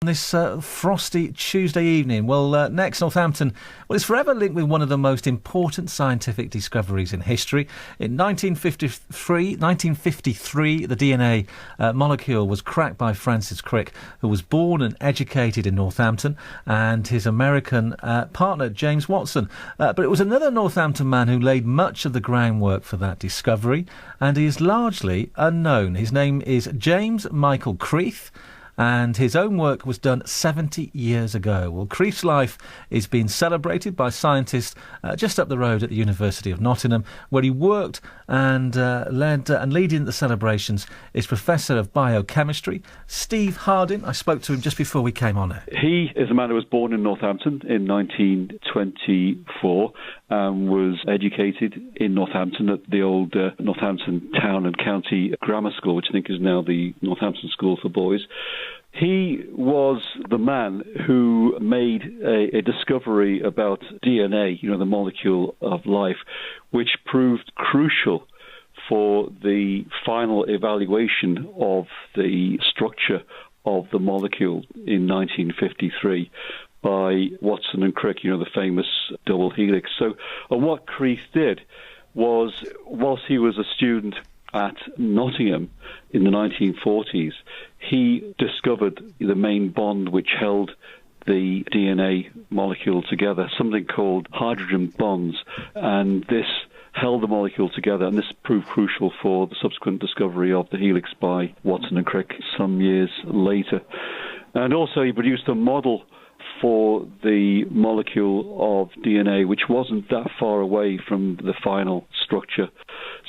This frosty Tuesday evening. Well, next, Northampton is forever linked with one of the most important scientific discoveries in history. In 1953, the DNA molecule was cracked by Francis Crick, who was born and educated in Northampton, and his American partner, James Watson. But it was another Northampton man who laid much of the groundwork for that discovery, and he is largely unknown. His name is James Michael Creeth, and his own work was done 70 years ago. Well, Creeth's life is being celebrated by scientists just up the road at the University of Nottingham, where he worked and leading the celebrations is Professor of Biochemistry, Steve Harding. I spoke to him just before we came on air. He is a man who was born in Northampton in 1924 and was educated in Northampton at the old Northampton Town and County Grammar School, which I think is now the Northampton School for Boys. He was the man who made a discovery about DNA, the molecule of life, which proved crucial for the final evaluation of the structure of the molecule in 1953 by Watson and Crick, the famous double helix. So what Creeth did was, whilst he was a student at Nottingham in the 1940s, he discovered the main bond which held the DNA molecule together, something called hydrogen bonds, and this held the molecule together, and this proved crucial for the subsequent discovery of the helix by Watson and Crick some years later. And also he produced a model for the molecule of DNA, which wasn't that far away from the final structure.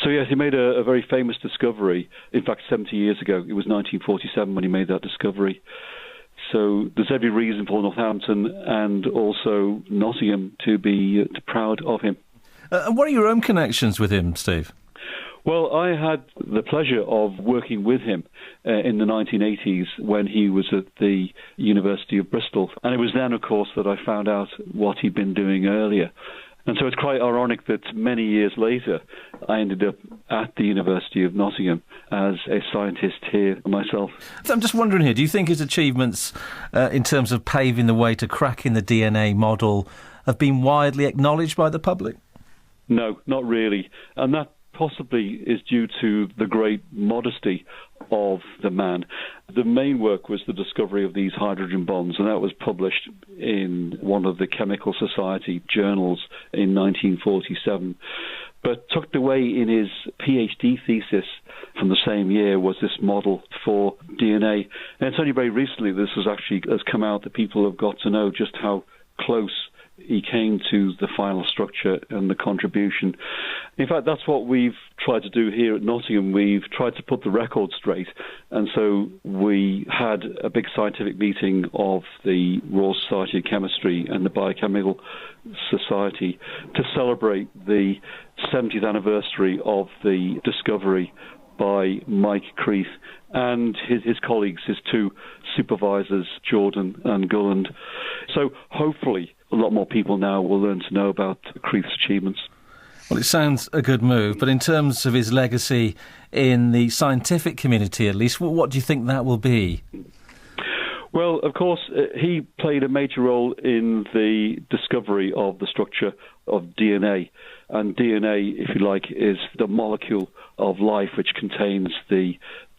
So yes, he made a very famous discovery. In fact, 70 years ago, it was 1947 when he made that discovery. So there's every reason for Northampton and also Nottingham to be proud of him. And what are your own connections with him, Steve? Well, I had the pleasure of working with him in the 1980s when he was at the University of Bristol. And it was then, of course, that I found out what he'd been doing earlier. And so it's quite ironic that many years later, I ended up at the University of Nottingham as a scientist here myself. So I'm just wondering here, do you think his achievements in terms of paving the way to cracking the DNA model have been widely acknowledged by the public? No, not really. And that possibly is due to the great modesty of the man. The main work was the discovery of these hydrogen bonds, and that was published in one of the Chemical Society journals in 1947. But tucked away in his PhD thesis from the same year was this model for DNA. And it's only very recently this has come out that people have got to know just how close he came to the final structure and the contribution. In fact, that's what we've tried to do here at Nottingham. We've tried to put the record straight. And so we had a big scientific meeting of the Royal Society of Chemistry and the Biochemical Society to celebrate the 70th anniversary of the discovery by Mike Creeth and his colleagues, his two supervisors, Jordan and Gulland. So hopefully a lot more people now will learn to know about Creeth's achievements. Well, it sounds a good move, but in terms of his legacy in the scientific community, at least, what do you think that will be? Well, of course, he played a major role in the discovery of the structure of DNA. And DNA, if you like, is the molecule of life which contains the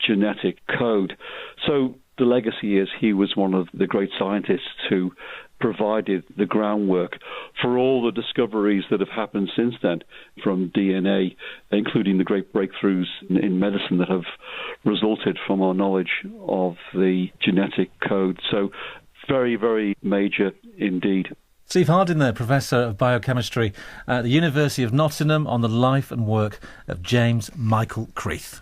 genetic code. So the legacy is he was one of the great scientists who provided the groundwork for all the discoveries that have happened since then from DNA, including the great breakthroughs in medicine that have resulted from our knowledge of the genetic code. So very, very major indeed. Steve Harding there, Professor of Biochemistry at the University of Nottingham, on the life and work of James Michael Creeth.